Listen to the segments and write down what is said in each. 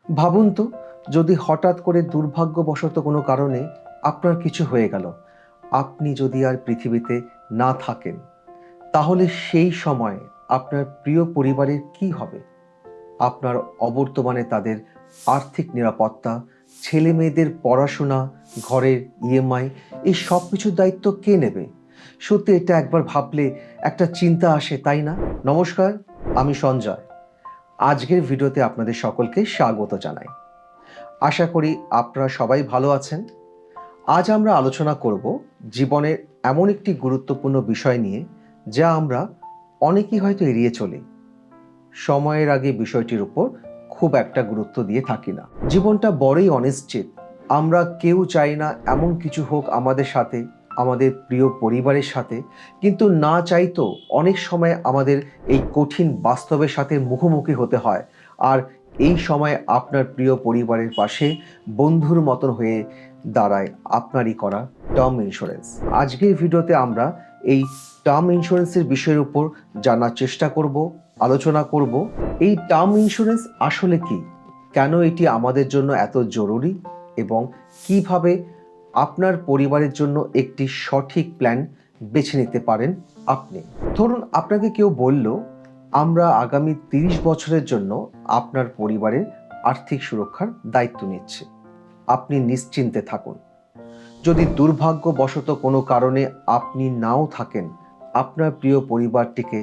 ভাবুন তো, যদি হঠাৎ করে দুর্ভাগ্যবশত কোনো কারণে আপনার কিছু হয়ে গেল, আপনি যদি আর পৃথিবীতে না থাকেন, তাহলে সেই সময় আপনার প্রিয় পরিবারের কি হবে? আপনার অবর্তমানে তাদের আর্থিক নিরাপত্তা, ছেলেমেয়েদের পড়াশোনা, ঘরের ইএমআই, এই সব কিছুর দায়িত্ব কে নেবে? সত্যি এটা একবার ভাবলে একটা চিন্তা আসে, তাই না? নমস্কার, আমি সঞ্জয়। আজকের ভিডিওতে আপনাদের সকলকে স্বাগত জানাই। আশা করি আপনারা সবাই ভালো আছেন। আজ আমরা আলোচনা করব জীবনের এমন একটি গুরুত্বপূর্ণ বিষয় নিয়ে, যা আমরা অনেকেই হয়তো এড়িয়ে চলি। সময়ের আগে বিষয়টির উপর খুব একটা গুরুত্ব দিয়ে থাকি না। জীবনটা বড়ই অনিশ্চিত। আমরা কেউ চাই না এমন কিছু হোক আমাদের সাথে, আমাদের প্রিয় পরিবারের সাথে, কিন্তু না চাইতেও অনেক সময় আমাদের এই কঠিন বাস্তবের সাথে মুখোমুখি হতে হয়। আর এই সময় আপনার প্রিয় পরিবারের পাশে বন্ধুর মতন হয়ে দাঁড়ায় আপনারই করা টার্ম ইন্স্যুরেন্স। আজকের ভিডিওতে আমরা এই টার্ম ইন্স্যুরেন্সের বিষয়ের উপর জানার চেষ্টা করব, আলোচনা করব। এই টার্ম ইন্স্যুরেন্স আসলে কি, কেন এটি আমাদের জন্য এত জরুরি, এবং কিভাবে আপনার পরিবারের জন্য একটি সঠিক প্ল্যান বেছে নিতে পারেন আপনি। ধরুন, আপনাকে কেউ বলল, আমরা আগামী 30 বছরের জন্য আপনার পরিবারের আর্থিক সুরক্ষার দায়িত্ব নিচ্ছি, আপনি নিশ্চিন্তে থাকুন। যদি দুর্ভাগ্যবশত কোনো কারণে আপনি নাও থাকেন, আপনার প্রিয় পরিবারটিকে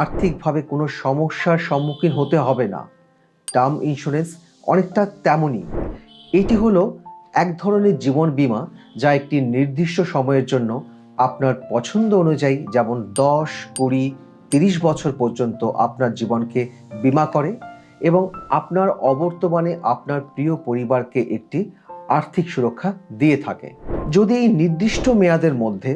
আর্থিকভাবে কোনো সমস্যার সম্মুখীন হতে হবে না। টার্ম ইন্স্যুরেন্স অনেকটা তেমনই। এটি হলো এক ধরনের জীবন বীমা, যা একটি নির্দিষ্ট সময়ের জন্য আপনার পছন্দ অনুযায়ী, যেমন 10, 20, 30 বছর পর্যন্ত আপনার জীবনকে বীমা করে এবং আপনার অবর্তমানে আপনার প্রিয় পরিবারকে একটি আর্থিক সুরক্ষা দিয়ে থাকে। যদি এই নির্দিষ্ট মেয়াদের মধ্যে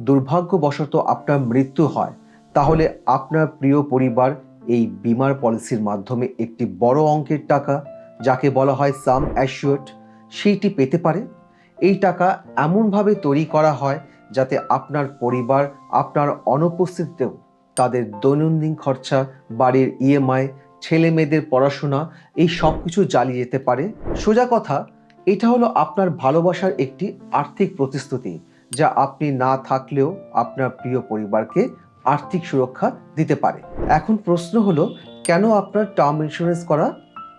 দুর্ভাগ্যবশত আপনার মৃত্যু হয়, তাহলে আপনার প্রিয় পরিবার এই বীমার পলিসির মাধ্যমে একটি বড় অঙ্কের টাকা, যাকে বলা হয় সাম অ্যাসিওর্ড, সেইটি পেতে পারে। এই টাকা এমনভাবে তৈরি করা হয় যাতে আপনার পরিবার আপনার অনুপস্থিতিতেও তাদের দৈনন্দিন খরচা, বাড়ির ইএমআই, ছেলে মেয়েদের পড়াশোনা, এই সব কিছু চালিয়ে যেতে পারে। সোজা কথা, এটা হলো আপনার ভালোবাসার একটি আর্থিক প্রতিশ্রুতি, যা আপনি না থাকলেও আপনার প্রিয় পরিবারকে আর্থিক সুরক্ষা দিতে পারে। এখন প্রশ্ন হলো, কেন আপনার টার্ম ইন্স্যুরেন্স করা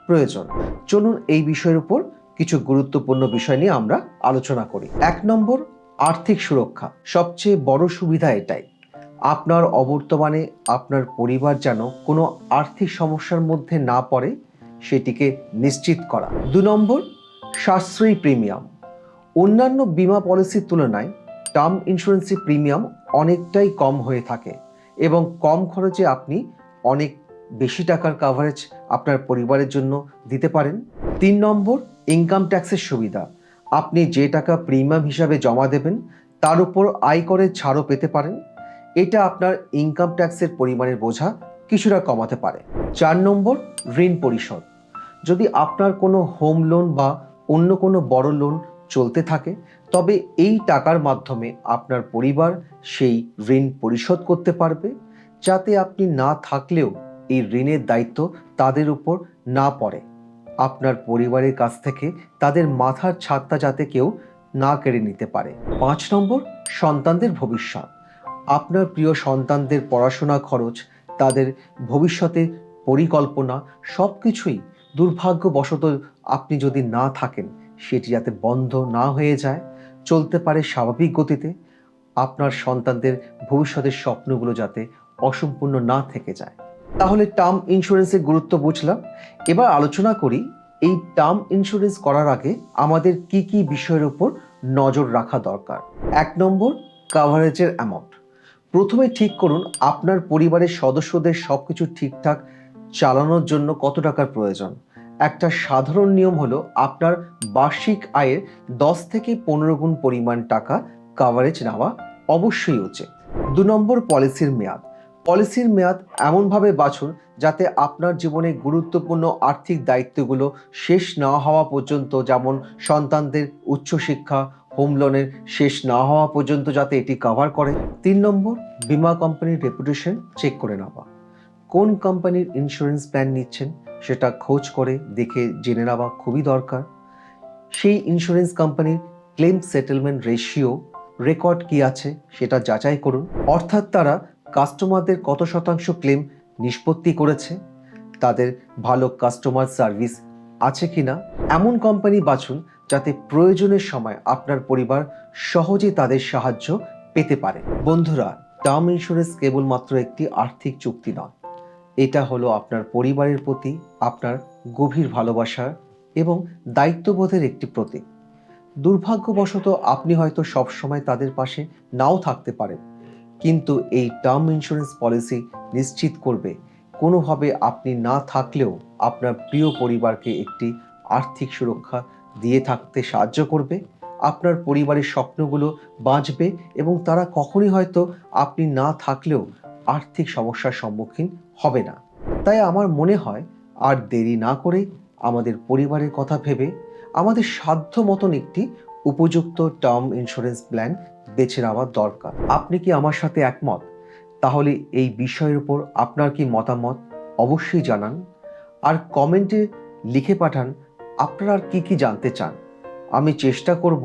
প্রয়োজন? চলুন এই বিষয়ের উপর কিছু গুরুত্বপূর্ণ বিষয় নিয়ে আমরা আলোচনা করি। 1 নম্বর, আর্থিক সুরক্ষা। সবচেয়ে বড় সুবিধা এটাই, আপনার অবর্তমানে আপনার পরিবার যেন কোনো আর্থিক সমস্যার মধ্যে না পড়ে, সেটিকে নিশ্চিত করা। 2 নম্বর, সাশ্রয়ী প্রিমিয়াম। অন্যান্য বীমা পলিসির তুলনায় টার্ম ইন্স্যুরেন্সের প্রিমিয়াম অনেকটাই কম হয়ে থাকে এবং কম খরচে আপনি অনেক বেশি টাকার কাভারেজ আপনার পরিবারের জন্য দিতে পারেন। 3 নম্বর, ইনকাম ট্যাক্সের সুবিধা। আপনি যে টাকা প্রিমিয়াম হিসাবে জমা দেবেন, তার উপর আয়করের ছাড়ও পেতে পারেন। এটা আপনার ইনকাম ট্যাক্সের পরিমাণের বোঝা কিছুটা কমাতে পারে। 4 নম্বর, ঋণ পরিশোধ। যদি আপনার কোনো হোম লোন বা অন্য কোনো বড় লোন চলতে থাকে, তবে এই টাকার মাধ্যমে আপনার পরিবার সেই ঋণ পরিশোধ করতে পারবে, যাতে আপনি না থাকলেও এই ঋণের দায়িত্ব তাদের উপর না পড়ে। আপনার পরিবারের কাছ থেকে তাদের মাথার ছাদটা যাতে কেউ না কেড়ে নিতে পারে। 5 নম্বর, সন্তানদের ভবিষ্যৎ। আপনার প্রিয় সন্তানদের পড়াশোনা খরচ, তাদের ভবিষ্যতে পরিকল্পনা, সব কিছুই দুর্ভাগ্যবশত আপনি যদি না থাকেন, সেটি যাতে বন্ধ না হয়ে যায়, চলতে পারে স্বাভাবিক গতিতে, আপনার সন্তানদের ভবিষ্যতের স্বপ্নগুলো যাতে অসম্পূর্ণ না থেকে যায়। তাহলে টার্ম ইন্স্যুরেন্সের গুরুত্ব বুঝলাম। এবার আলোচনা করি, এই টার্ম ইন্স্যুরেন্স করার আগে আমাদের কি কি বিষয়ের উপর নজর রাখা দরকার। 1 নম্বর, কাভারেজের অ্যামাউন্ট। প্রথমে ঠিক করুন আপনার পরিবারের সদস্যদের সবকিছু ঠিকঠাক চালানোর জন্য কত টাকার প্রয়োজন। একটা সাধারণ নিয়ম হলো আপনার বার্ষিক আয়ের 10 থেকে 15 গুণ পরিমাণ টাকা কাভারেজ নেওয়া অবশ্যই উচিত। 2 নম্বর, পলিসির মেয়াদ। পলিসির মেয়াদ এমনভাবে বাছুন যাতে আপনার জীবনে গুরুত্বপূর্ণ আর্থিক দায়িত্বগুলো শেষ না হওয়া পর্যন্ত, যেমন সন্তানদের উচ্চশিক্ষা, হোম লোনের শেষ না হওয়া পর্যন্ত যাতে এটি কভার করে। 3 নম্বর, বীমা কোম্পানির রেপুটেশন চেক করে নেওয়া। কোন কোম্পানির ইন্স্যুরেন্স প্ল্যান নিচ্ছেন সেটা খোঁজ করে দেখে জেনে নেওয়া খুবই দরকার। সেই ইন্স্যুরেন্স কোম্পানির ক্লেম সেটেলমেন্ট রেশিও রেকর্ড কি আছে সেটা যাচাই করুন, অর্থাৎ তারা কাস্টমারদের কত শতাংশ ক্লেম নিষ্পত্তি করেছে, তাদের ভালো কাস্টমার সার্ভিস আছে কিনা। এমন কোম্পানি বাছুন যাতে প্রয়োজনের সময় আপনার পরিবার সহজে তাদের সাহায্য পেতে পারে। বন্ধুরা, টার্ম ইন্স্যুরেন্স কেবলমাত্র একটি আর্থিক চুক্তি নয়, এটা হলো আপনার পরিবারের প্রতি আপনার গভীর ভালোবাসার এবং দায়িত্ববোধের একটি প্রতীক। দুর্ভাগ্যবশত আপনি হয়তো সবসময় তাদের পাশে নাও থাকতে পারেন, কিন্তু এই টার্ম ইন্স্যুরেন্স পলিসি নিশ্চিত করবে কোনোভাবে আপনি না থাকলেও আপনার প্রিয় পরিবারকে একটি আর্থিক সুরক্ষা দিয়ে থাকতে সাহায্য করবে। আপনার পরিবারের স্বপ্নগুলো বাঁচবে এবং তারা কখনই হয়তো আপনি না থাকলেও আর্থিক সমস্যার সম্মুখীন হবে না। তাই আমার মনে হয় আর দেরি না করে আমাদের পরিবারের কথা ভেবে আমাদের সাধ্য মতন একটি উপযুক্ত টার্ম ইন্স্যুরেন্স প্ল্যান বেছে নেওয়া দরকার। আপনি কি আমার সাথে একমত? তাহলে এই বিষয়ের উপর আপনার কি মতামত অবশ্যই জানান, আর কমেন্টে লিখে পাঠান আপনারা আর কি জানতে চান। আমি চেষ্টা করব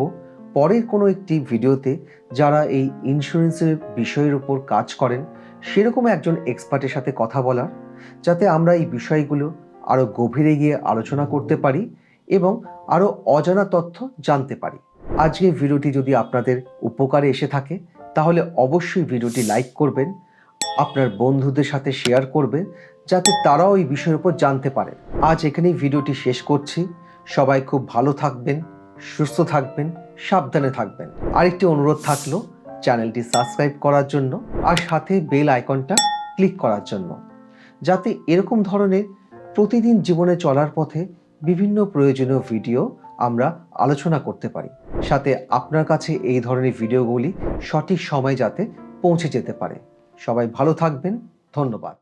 পরের কোনো একটি ভিডিওতে যারা এই ইন্স্যুরেন্সের বিষয়ের উপর কাজ করেন সেরকম একজন এক্সপার্টের সাথে কথা বলার, যাতে আমরা এই বিষয়গুলো আরও গভীরে গিয়ে আলোচনা করতে পারি এবং আরও অজানা তথ্য জানতে পারি। আজকের ভিডিওটি যদি আপনাদের উপকারে এসে থাকে তাহলে অবশ্যই ভিডিওটি লাইক করবেন, আপনার বন্ধুদের সাথে শেয়ার করবেন যাতে তারাও এই বিষয়ের উপর জানতে পারে। আজ এখানেই ভিডিওটি শেষ করছি। সবাই খুব ভালো থাকবেন, সুস্থ থাকবেন, সাবধানে থাকবেন। আরেকটি অনুরোধ থাকলো চ্যানেলটি সাবস্ক্রাইব করার জন্য আর সাথে বেল আইকনটা ক্লিক করার জন্য, যাতে এরকম ধরনের প্রতিদিন জীবনে চলার পথে বিভিন্ন প্রয়োজনীয় ভিডিও আমরা আলোচনা করতে পারি, সাথে আপনার কাছে এই ধরনের ভিডিওগুলি সঠিক সময় যাতে পৌঁছে যেতে পারে। সবাই ভালো থাকবেন। ধন্যবাদ।